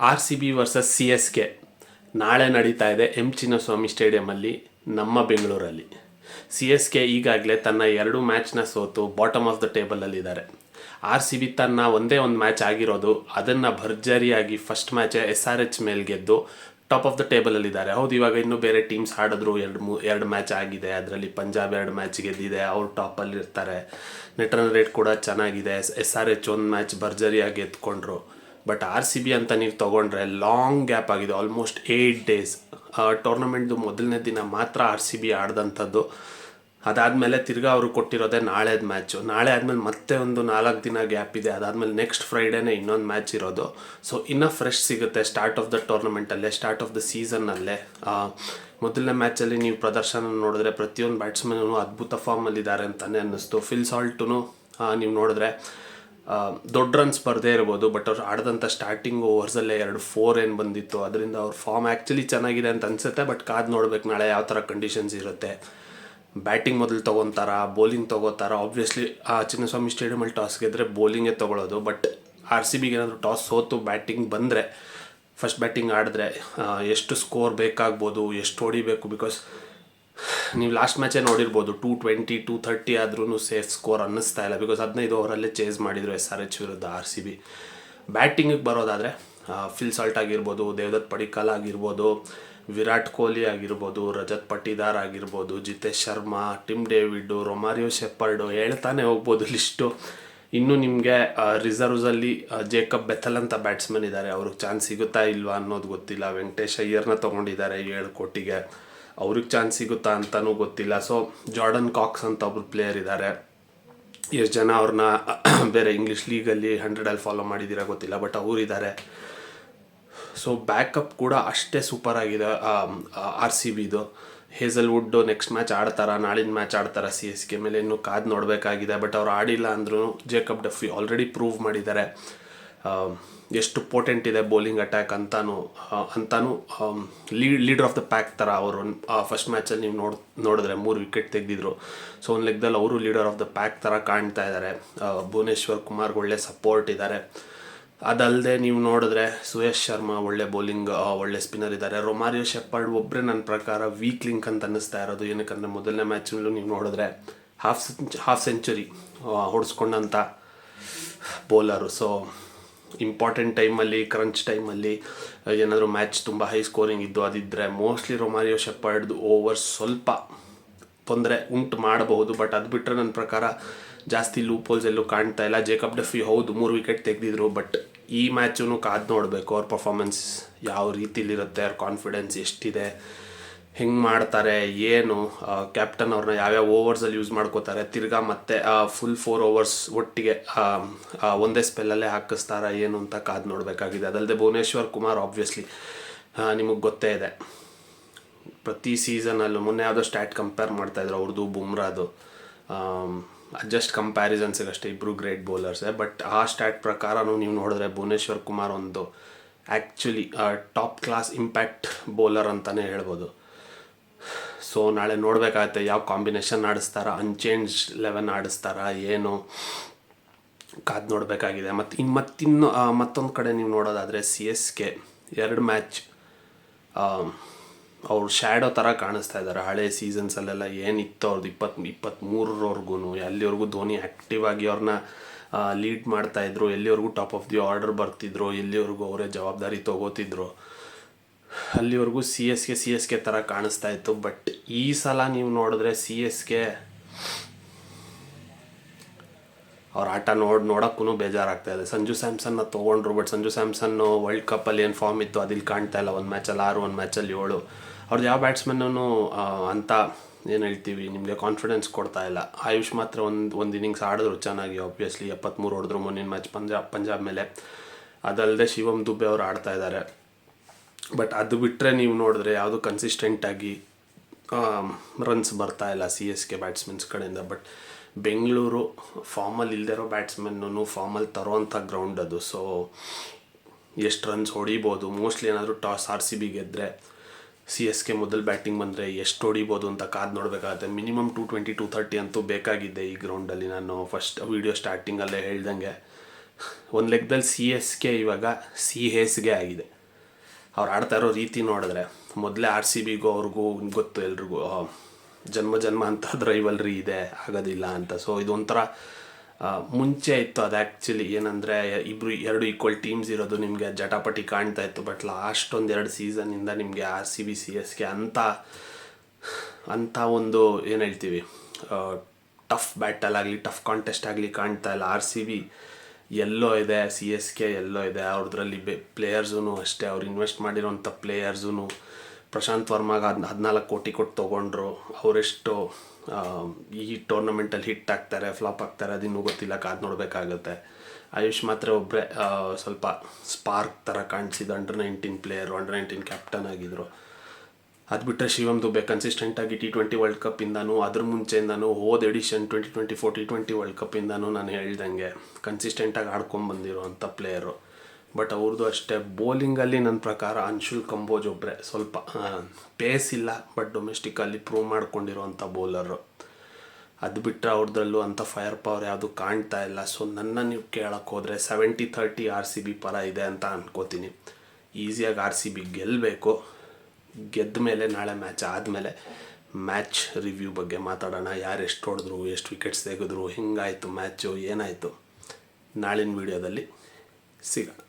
R C B versus C S K ನಾಳೆ ನಡೀತಾ ಇದೆ ಚಿನ್ನಸ್ವಾಮಿ ಸ್ಟೇಡಿಯಮಲ್ಲಿ ನಮ್ಮ ಬೆಂಗಳೂರಲ್ಲಿ. ಸಿ ಎಸ್ ಕೆ ಈಗಾಗಲೇ ತನ್ನ 2 ಮ್ಯಾಚ್ನ ಸೋತು ಬಾಟಮ್ ಆಫ್ ದ ಟೇಬಲಲ್ಲಿದ್ದಾರೆ. ಆರ್ ಸಿ ಬಿ ತನ್ನ ಒಂದೇ ಒಂದು ಮ್ಯಾಚ್ ಆಗಿರೋದು, ಅದನ್ನು ಭರ್ಜರಿಯಾಗಿ ಫಸ್ಟ್ ಮ್ಯಾಚ್ SRH ಮೇಲೆ ಗೆದ್ದು ಟಾಪ್ ಆಫ್ ದ ಟೇಬಲಲ್ಲಿದ್ದಾರೆ. ಹೌದು, ಇವಾಗ ಇನ್ನೂ ಬೇರೆ ಟೀಮ್ಸ್ ಆಡಿದ್ರು, ಎರಡು ಮ್ಯಾಚ್ ಆಗಿದೆ. ಅದರಲ್ಲಿ ಪಂಜಾಬ್ 2 ಮ್ಯಾಚ್ ಗೆದ್ದಿದೆ, ಅವರು ಟಾಪಲ್ಲಿರ್ತಾರೆ. ನೆಟ್ ರನ್ ರೇಟ್ ಕೂಡ ಚೆನ್ನಾಗಿದೆ. SRH ಒಂದು ಮ್ಯಾಚ್ ಭರ್ಜರಿಯಾಗಿ ಎತ್ಕೊಂಡ್ರು. ಬಟ್ ಆರ್ ಸಿ ಬಿ ಅಂತ ನೀವು ತೊಗೊಂಡ್ರೆ ಲಾಂಗ್ ಗ್ಯಾಪ್ ಆಗಿದೆ, ಆಲ್ಮೋಸ್ಟ್ 8 ಡೇಸ್. ಟೂರ್ನಮೆಂಟ್ದು ಮೊದಲನೇ ದಿನ ಮಾತ್ರ ಆರ್ ಸಿ ಬಿ ಆಡಿದಂಥದ್ದು. ಅದಾದಮೇಲೆ ತಿರ್ಗಾ ಅವರು ಕೊಟ್ಟಿರೋದೇ ನಾಳೆದ ಮ್ಯಾಚು. ನಾಳೆ ಆದಮೇಲೆ ಮತ್ತೆ ಒಂದು 4 ದಿನ ಗ್ಯಾಪ್ ಇದೆ. ಅದಾದಮೇಲೆ ನೆಕ್ಸ್ಟ್ ಫ್ರೈಡೇನೇ ಇನ್ನೊಂದು ಮ್ಯಾಚ್ ಇರೋದು. ಸೊ ಇನ್ನೂ ಫ್ರೆಶ್ ಸಿಗುತ್ತೆ ಸ್ಟಾರ್ಟ್ ಆಫ್ ದ ಟೂರ್ನಮೆಂಟಲ್ಲೇ, ಸ್ಟಾರ್ಟ್ ಆಫ್ ದ ಸೀಸನ್ನಲ್ಲೇ. ಮೊದಲನೇ ಮ್ಯಾಚಲ್ಲಿ ನೀವು ಪ್ರದರ್ಶನ ನೋಡಿದ್ರೆ ಪ್ರತಿಯೊಂದು ಬ್ಯಾಟ್ಸ್ಮನ್ನು ಅದ್ಭುತ ಫಾರ್ಮಲ್ಲಿದ್ದಾರೆ ಅಂತಲೇ ಅನ್ನಿಸ್ತು. ಫಿಲ್ ಸಾಲ್ಟೂ ನೀವು ನೋಡಿದ್ರೆ ದೊಡ್ಡ ರನ್ಸ್ ಬರದೇ ಇರ್ಬೋದು, ಬಟ್ ಅವ್ರು ಆಡಿದಂಥ ಸ್ಟಾರ್ಟಿಂಗ್ ಓವರ್ಸಲ್ಲೇ 2-4 ಏನು ಬಂದಿತ್ತು. ಅದರಿಂದ ಅವ್ರ ಫಾರ್ಮ್ ಆ್ಯಕ್ಚುಲಿ ಚೆನ್ನಾಗಿದೆ ಅಂತ ಅನಿಸುತ್ತೆ. ಬಟ್ ಕಾದು ನೋಡ್ಬೇಕು ನಾಳೆ ಯಾವ ಥರ ಕಂಡೀಷನ್ಸ್ ಇರುತ್ತೆ. ಬ್ಯಾಟಿಂಗ್ ಮೊದಲು ತೊಗೊತಾರ, ಬೌಲಿಂಗ್ ತೊಗೋತಾರ. ಆಬ್ವಿಯಸ್ಲಿ ಚಿನ್ನಸ್ವಾಮಿ ಸ್ಟೇಡಿಯಮಲ್ಲಿ ಟಾಸ್ ಗೆದ್ದರೆ ಬೌಲಿಂಗೇ ತೊಗೊಳ್ಳೋದು. ಬಟ್ ಆರ್ ಸಿ ಬಿಗೆ ಏನಾದರೂ ಟಾಸ್ ಸೋತು ಬ್ಯಾಟಿಂಗ್ ಬಂದರೆ, ಫಸ್ಟ್ ಬ್ಯಾಟಿಂಗ್ ಆಡಿದ್ರೆ ಎಷ್ಟು ಸ್ಕೋರ್ ಬೇಕಾಗ್ಬೋದು, ಎಷ್ಟು ಹೊಡಿಬೇಕು. ಬಿಕಾಸ್ ನೀವು ಲಾಸ್ಟ್ ಮ್ಯಾಚೇ ನೋಡಿರ್ಬೋದು, 220, 230 ಆದ್ರೂ ಸೇಫ್ ಸ್ಕೋರ್ ಅನ್ನಿಸ್ತಾ ಇಲ್ಲ. ಬಿಕಾಸ್ 15 ಓವರಲ್ಲೇ ಚೇಸ್ ಮಾಡಿದರು SRH ವಿರುದ್ಧ ಆರ್ ಸಿ ಬಿ. ಬ್ಯಾಟಿಂಗಿಗೆ ಬರೋದಾದರೆ ಫಿಲ್ ಸಾಲ್ಟ್ ಆಗಿರ್ಬೋದು, ದೇವದತ್ ಪಡಿಕ್ಕಲ್ ಆಗಿರ್ಬೋದು, ವಿರಾಟ್ ಕೊಹ್ಲಿ ಆಗಿರ್ಬೋದು, ರಜತ್ ಪಟಿದಾರ್ ಆಗಿರ್ಬೋದು, Jitesh Sharma, Tim David, Romario Shepherd, ಹೇಳ್ತಾನೆ ಹೋಗ್ಬೋದು ಲಿಸ್ಟು. ಇನ್ನು ನಿಮಗೆ ರಿಸರ್ವ್ಸಲ್ಲಿ ಜೇಕಬ್ ಬೆಥಲ್ ಅಂತ ಬ್ಯಾಟ್ಸ್ಮನ್ ಇದ್ದಾರೆ. ಅವ್ರಿಗೆ ಚಾನ್ಸ್ ಸಿಗುತ್ತಾ ಇಲ್ವಾ ಅನ್ನೋದು ಗೊತ್ತಿಲ್ಲ. ವೆಂಕಟೇಶ್ ಅಯ್ಯರ್ನ ತೊಗೊಂಡಿದ್ದಾರೆ 7 ಕೋಟಿಗೆ, ಅವ್ರಿಗೆ ಚಾನ್ಸ್ ಸಿಗುತ್ತಾ ಅಂತಲೂ ಗೊತ್ತಿಲ್ಲ. ಸೊ ಜಾರ್ಡನ್ ಕಾಕ್ಸ್ ಅಂತ ಒಬ್ರು ಪ್ಲೇಯರ್ ಇದ್ದಾರೆ. ಎಷ್ಟು ಜನ ಅವ್ರನ್ನ ಬೇರೆ ಇಂಗ್ಲೀಷ್ ಲೀಗಲ್ಲಿ 100 ಫಾಲೋ ಮಾಡಿದ್ದೀರಾ ಗೊತ್ತಿಲ್ಲ, ಬಟ್ ಅವರಿದ್ದಾರೆ. ಸೊ ಬ್ಯಾಕಪ್ ಕೂಡ ಅಷ್ಟೇ ಸೂಪರ್ ಆಗಿದೆ ಆರ್ ಸಿ ಬಿದು. ಹೇಸಲ್ವುಡ್ಡು ನೆಕ್ಸ್ಟ್ ಮ್ಯಾಚ್ ಆಡ್ತಾರ, ನಾಳಿನ ಮ್ಯಾಚ್ ಆಡ್ತಾರ ಸಿ ಎಸ್ ಕೆ ಮೇಲೆ, ಇನ್ನೂ ಕಾದು ನೋಡಬೇಕಾಗಿದೆ. ಬಟ್ ಅವ್ರು ಆಡಿಲ್ಲ ಅಂದ್ರೂ ಜೇಕಬ್ ಡಫಿ ಆಲ್ರೆಡಿ ಪ್ರೂವ್ ಮಾಡಿದ್ದಾರೆ ಎಷ್ಟು ಪೋಟೆಂಟ್ ಇದೆ ಬೌಲಿಂಗ್ ಅಟ್ಯಾಕ್ ಅಂತಾನು ಲೀಡರ್ ಆಫ್ ದ ಪ್ಯಾಕ್ ಥರ ಅವರು. ಫಸ್ಟ್ ಮ್ಯಾಚಲ್ಲಿ ನೀವು ನೋಡಿದ್ರೆ 3 ವಿಕೆಟ್ ತೆಗೆದಿದ್ರು. ಸೊ ಒಂದು ಲೆಕ್ಕದಲ್ಲಿ ಅವರು ಲೀಡರ್ ಆಫ್ ದ ಪ್ಯಾಕ್ ಥರ ಕಾಣ್ತಾ ಇದ್ದಾರೆ. ಭುವನೇಶ್ವರ್ ಕುಮಾರ್ಗೆ ಒಳ್ಳೆ ಸಪೋರ್ಟ್ ಇದ್ದಾರೆ. ಅದಲ್ಲದೆ ನೀವು ನೋಡಿದ್ರೆ ಸುಯೇಶ್ ಶರ್ಮಾ ಒಳ್ಳೆ ಬೌಲಿಂಗ್, ಒಳ್ಳೆ ಸ್ಪಿನ್ನರ್ ಇದ್ದಾರೆ. ರೊಮಾರಿಯೋ ಶೆಪರ್ಡ್ ಒಬ್ಬರೇ ನನ್ನ ಪ್ರಕಾರ ವೀಕ್ ಲಿಂಕ್ ಅಂತ ಅನ್ನಿಸ್ತಾ ಇರೋದು. ಏನಕ್ಕಂದರೆ ಮೊದಲನೇ ಮ್ಯಾಚ್ನಲ್ಲೂ ನೀವು ನೋಡಿದ್ರೆ ಹಾಫ್ ಸೆಂಚುರಿ ಹೊಡೆಸ್ಕೊಂಡಂಥ ಬೌಲರು. ಸೊ ಇಂಪಾರ್ಟೆಂಟ್ ಟೈಮಲ್ಲಿ, ಕ್ರಂಚ್ ಟೈಮಲ್ಲಿ ಏನಾದರೂ ಮ್ಯಾಚ್ ತುಂಬ ಹೈ ಸ್ಕೋರಿಂಗ್ ಇದ್ದು ಅದಿದ್ದರೆ ಮೋಸ್ಟ್ಲಿ ರೊಮಾರಿಯೋ ಶೆಪರ್ಡ್ದು ಓವರ್ ಸ್ವಲ್ಪ ತೊಂದರೆ ಉಂಟು ಮಾಡಬಹುದು. ಬಟ್ ಅದು ಬಿಟ್ಟರೆ ನನ್ನ ಪ್ರಕಾರ ಜಾಸ್ತಿ ಲೂಪ್ ಹೋಲ್ಸ್ ಎಲ್ಲೂ ಕಾಣ್ತಾ ಇಲ್ಲ. ಜೇಕಬ್ ಡಫಿ ಹೌದು 3 ವಿಕೆಟ್ ತೆಗೆದಿದ್ರು, ಬಟ್ ಈ ಮ್ಯಾಚೂ ಕಾದು ನೋಡಬೇಕು ಅವ್ರ ಪರ್ಫಾರ್ಮೆನ್ಸ್ ಯಾವ ರೀತಿಲಿರುತ್ತೆ, ಅವ್ರ ಕಾನ್ಫಿಡೆನ್ಸ್ ಎಷ್ಟಿದೆ, ಹೆಂಗೆ ಮಾಡ್ತಾರೆ, ಏನು ಕ್ಯಾಪ್ಟನ್ ಅವ್ರನ್ನ ಯಾವ್ಯಾವ ಓವರ್ಸಲ್ಲಿ ಯೂಸ್ ಮಾಡ್ಕೋತಾರೆ, ತಿರ್ಗಾ ಮತ್ತೆ ಫುಲ್ 4 ಓವರ್ಸ್ ಒಟ್ಟಿಗೆ ಒಂದೇ ಸ್ಪೆಲ್ಲಲ್ಲೇ ಹಾಕಿಸ್ತಾರ ಏನು ಅಂತ ಕಾದು ನೋಡಬೇಕಾಗಿದೆ. ಅದಲ್ಲದೆ ಭುವನೇಶ್ವರ್ ಕುಮಾರ್ ಆಬ್ವಿಯಸ್ಲಿ ನಿಮಗೆ ಗೊತ್ತೇ ಇದೆ, ಪ್ರತಿ ಸೀಸನಲ್ಲೂ ಮೊನ್ನೆ ಯಾವುದೋ ಸ್ಟ್ಯಾಟ್ ಕಂಪೇರ್ ಮಾಡ್ತಾಯಿದ್ರು ಅವ್ರದ್ದು ಬುಮ್ರಾದು. ಜಸ್ಟ್ ಕಂಪ್ಯಾರಿಸನ್ಸಿಗಷ್ಟೇ, ಇಬ್ಬರು ಗ್ರೇಟ್ ಬೌಲರ್ಸೇ. ಬಟ್ ಆ ಸ್ಟ್ಯಾಟ್ ಪ್ರಕಾರನೂ ನೀವು ನೋಡಿದ್ರೆ ಭುವನೇಶ್ವರ್ ಕುಮಾರ್ ಒಂದು actually top class impact bowler ಅಂತಲೇ ಹೇಳ್ಬೋದು. ಸೊ ನಾಳೆ ನೋಡಬೇಕಾಗತ್ತೆ ಯಾವ ಕಾಂಬಿನೇಷನ್ ಆಡಿಸ್ತಾರ, ಅನ್ಚೇಂಜ್ 11 ಆಡಿಸ್ತಾರ ಏನು, ಕಾದು ನೋಡಬೇಕಾಗಿದೆ. ಮತ್ತೊಂದು ಕಡೆ ನೀವು ನೋಡೋದಾದರೆ ಸಿ ಎಸ್ ಕೆ 2 ಮ್ಯಾಚ್ ಅವ್ರು ಶ್ಯಾಡೋ ಥರ ಕಾಣಿಸ್ತಾ ಇದ್ದಾರೆ. ಹಳೆ ಸೀಸನ್ಸಲ್ಲೆಲ್ಲ ಏನಿತ್ತು ಅವ್ರದ್ದು 2023 ಎಲ್ಲಿವರೆಗೂ ಧೋನಿ ಆ್ಯಕ್ಟಿವ್ ಆಗಿ ಅವ್ರನ್ನ ಲೀಡ್ ಮಾಡ್ತಾಯಿದ್ರು, ಎಲ್ಲಿವರೆಗೂ ಟಾಪ್ ಆಫ್ ದಿ ಆರ್ಡರ್ ಬರ್ತಿದ್ರು, ಎಲ್ಲಿವರೆಗೂ ಅವರೇ ಜವಾಬ್ದಾರಿ ತೊಗೋತಿದ್ರು, ಅಲ್ಲಿವರೆಗೂ ಸಿ ಎಸ್ ಕೆ ಥರ ಕಾಣಿಸ್ತಾ ಇತ್ತು. ಬಟ್ ಈ ಸಲ ನೀವು ನೋಡಿದ್ರೆ ಸಿ ಎಸ್ ಕೆ ಅವ್ರ ಆಟ ನೋಡೋಕ್ಕೂ ಬೇಜಾರಾಗ್ತಾ ಇದೆ. ಸಂಜು ಸ್ಯಾಮ್ಸನ್ನ ತೊಗೊಂಡ್ರು, ಬಟ್ ಸಂಜು ಸ್ಯಾಮ್ಸನ್ನು ವರ್ಲ್ಡ್ ಕಪ್ಪಲ್ಲಿ ಏನು ಫಾರ್ಮ್ ಇತ್ತು ಅದಿಲ್ಲಿ ಕಾಣ್ತಾ ಇಲ್ಲ. 1 ಮ್ಯಾಚಲ್ಲಿ 6, 1 ಮ್ಯಾಚಲ್ಲಿ 7. ಅವ್ರದ್ದು ಯಾವ ಬ್ಯಾಟ್ಸ್ಮನ್ನೂ ಅಂತ ಏನು ಹೇಳ್ತೀವಿ ನಿಮಗೆ ಕಾನ್ಫಿಡೆನ್ಸ್ ಕೊಡ್ತಾ ಇಲ್ಲ. ಆಯುಷ್ ಮಾತ್ರ ಒಂದು ಇನ್ನಿಂಗ್ಸ್ ಆಡಿದ್ರು ಚೆನ್ನಾಗಿ, ಆಬ್ವಿಯಸ್ಲಿ 73 ಹೊಡೆದ್ರು ಮುಂದಿನ ಮ್ಯಾಚ್ ಪಂಜಾಬ್ ಮೇಲೆ. ಅದಲ್ಲದೆ ಶಿವಮ್ ದುಬೆ ಅವರು ಆಡ್ತಾ ಇದ್ದಾರೆ. ಬಟ್ ಅದು ಬಿಟ್ಟರೆ ನೀವು ನೋಡಿದ್ರೆ ಯಾವುದು ಕನ್ಸಿಸ್ಟೆಂಟಾಗಿ ರನ್ಸ್ ಬರ್ತಾ ಇಲ್ಲ ಸಿ ಎಸ್ ಕೆ ಬ್ಯಾಟ್ಸ್ಮನ್ಸ್ ಕಡೆಯಿಂದ. ಬಟ್ ಬೆಂಗಳೂರು ಫಾರ್ಮಲ್ಲಿ ಇಲ್ಲದಿರೋ ಬ್ಯಾಟ್ಸ್ಮನ್ನು ಫಾರ್ಮಲ್ಲಿ ತರೋವಂಥ ಗ್ರೌಂಡ್ ಅದು. ಸೊ ಎಷ್ಟು ರನ್ಸ್ ಹೊಡಿಬೋದು, ಮೋಸ್ಟ್ಲಿ ಏನಾದರೂ ಟಾಸ್ ಆರ್ ಸಿ ಬಿ ಗೆದ್ದರೆ ಸಿ ಎಸ್ ಕೆ ಮೊದಲು ಬ್ಯಾಟಿಂಗ್ ಬಂದರೆ ಎಷ್ಟು ಹೊಡಿಬೋದು ಅಂತ ಕಾದು ನೋಡಬೇಕಾಗತ್ತೆ. ಮಿನಿಮಮ್ 220, 230 ಅಂತೂ ಬೇಕಾಗಿದೆ ಈ ಗ್ರೌಂಡಲ್ಲಿ. ನಾನು ಫಸ್ಟ್ ವೀಡಿಯೋ ಸ್ಟಾರ್ಟಿಂಗಲ್ಲೇ ಹೇಳ್ದಂಗೆ ಒಂದು ಲೆಕ್ಕದಲ್ಲಿ ಸಿ ಎಸ್ ಕೆ ಇವಾಗ ಸಿ ಎಸ್ಗೆ ಆಗಿದೆ. ಅವ್ರು ಆಡ್ತಾ ಇರೋ ರೀತಿ ನೋಡಿದ್ರೆ ಮೊದಲೇ ಆರ್ ಸಿ ಬಿಗೂ ಅವ್ರಿಗೂ ಗೊತ್ತು ಎಲ್ರಿಗೂ ಜನ್ಮ ಅಂಥದ್ದು ರೈವಲ್ರಿ ಇದೆ, ಆಗೋದಿಲ್ಲ ಅಂತ. ಸೊ ಇದೊಂಥರ ಮುಂಚೆ ಇತ್ತು ಅದು ಆ್ಯಕ್ಚುಲಿ ಏನಂದರೆ ಎರಡು ಈಕ್ವಲ್ ಟೀಮ್ಸ್ ಇರೋದು ನಿಮಗೆ ಜಟಾಪಟಿ ಕಾಣ್ತಾ ಇತ್ತು. ಬಟ್ ಲಾಸ್ಟ್ ಒಂದೆರಡು ಸೀಸನ್ನಿಂದ ನಿಮಗೆ R C B C S K ಅಂಥ ಒಂದು ಏನು ಹೇಳ್ತೀವಿ ಟಫ್ ಬ್ಯಾಟಲ್ ಆಗಲಿ ಟಫ್ ಕಾಂಟೆಸ್ಟ್ ಆಗಲಿ ಕಾಣ್ತಾ ಇಲ್ಲ. ಆರ್ ಸಿ ಬಿ ಎಲ್ಲೋ ಇದೆ, ಸಿ ಎಸ್ ಕೆ ಎಲ್ಲೋ ಇದೆ. ಅವ್ರದ್ರಲ್ಲಿ ಪ್ಲೇಯರ್ಸೂ ಅಷ್ಟೇ, ಅವ್ರು ಇನ್ವೆಸ್ಟ್ ಮಾಡಿರೋಂಥ ಪ್ಲೇಯರ್ಸೂ ಪ್ರಶಾಂತ್ ವರ್ಮಾಗೆ 14 ಕೋಟಿ ಕೊಟ್ಟು ತೊಗೊಂಡ್ರು. ಅವರೆಷ್ಟು ಈ ಟೂರ್ನಮೆಂಟಲ್ಲಿ ಹಿಟ್ ಆಗ್ತಾರೆ ಫ್ಲಾಪ್ ಆಗ್ತಾರೆ ಅದಿನ್ನೂ ಗೊತ್ತಿಲ್ಲ, ಕಾದು ನೋಡಬೇಕಾಗುತ್ತೆ. ಆಯುಷ್ ಮಾತ್ರ ಒಬ್ಬರೇ ಸ್ವಲ್ಪ ಸ್ಪಾರ್ಕ್ ಥರ ಕಾಣಿಸಿದ ಅಂಡರ್-19 ಪ್ಲೇಯರು, ಅಂಡರ್-19 ಕ್ಯಾಪ್ಟನ್ ಆಗಿದ್ದರು. ಅದು ಬಿಟ್ಟರೆ ಶಿವಮ್ ದುಬೆ ಕನ್ಸಿಸ್ಟೆಂಟಾಗಿ T20 ವರ್ಲ್ಡ್ ಕಪ್ಪಿಂದನೂ ಅದ್ರ ಮುಂಚೆಯಿಂದನೂ ಹೋದ ಎಡಿಷನ್ 2024 T20 ವರ್ಲ್ಡ್ ಕಪ್ಪಿಂದನೂ ನಾನು ಹೇಳ್ದಂಗೆ ಕನ್ಸಿಸ್ಟೆಂಟಾಗಿ ಆಡ್ಕೊಂಬಂದಿರೋ ಅಂಥ ಪ್ಲೇಯರು. ಬಟ್ ಅವ್ರದ್ದು ಅಷ್ಟೇ ಬೌಲಿಂಗಲ್ಲಿ ನನ್ನ ಪ್ರಕಾರ ಅನ್ಶುಲ್ ಕಂಬೋಜ್ ಒಬ್ಬರೇ ಸ್ವಲ್ಪ ಪೇಸ್ ಇಲ್ಲ, ಬಟ್ ಡೊಮೆಸ್ಟಿಕಲ್ಲಿ ಪ್ರೂವ್ ಮಾಡ್ಕೊಂಡಿರೋ ಅಂಥ ಬೌಲರು. ಅದು ಬಿಟ್ಟರೆ ಅವ್ರದ್ರಲ್ಲೂ ಅಂಥ ಫೈರ್ ಪವರ್ ಯಾವುದು ಕಾಣ್ತಾ ಇಲ್ಲ. ಸೊ ನನ್ನ ನೀವು ಕೇಳೋಕ್ಕೆ ಹೋದರೆ 70-30 ಆರ್ ಸಿ ಬಿ ಪರ ಇದೆ ಅಂತ ಅನ್ಕೋತೀನಿ. ಈಸಿಯಾಗಿ ಆರ್ ಸಿ ಬಿ ಗೆಲ್ಲಬೇಕು. ಗೆದ್ದ ಮೇಲೆ ನಾಳೆ ಮ್ಯಾಚ್ ಆದಮೇಲೆ ಮ್ಯಾಚ್ ರಿವ್ಯೂ ಬಗ್ಗೆ ಮಾತಾಡೋಣ. ಯಾರು ಎಷ್ಟು ಹೊಡೆದ್ರು, ಎಷ್ಟು ವಿಕೆಟ್ಸ್ ತೆಗೆದ್ರು, ಹೆಂಗಾಯಿತು ಮ್ಯಾಚು, ಏನಾಯಿತು, ನಾಳಿನ ವೀಡಿಯೋದಲ್ಲಿ ಸಿಗೋಣ.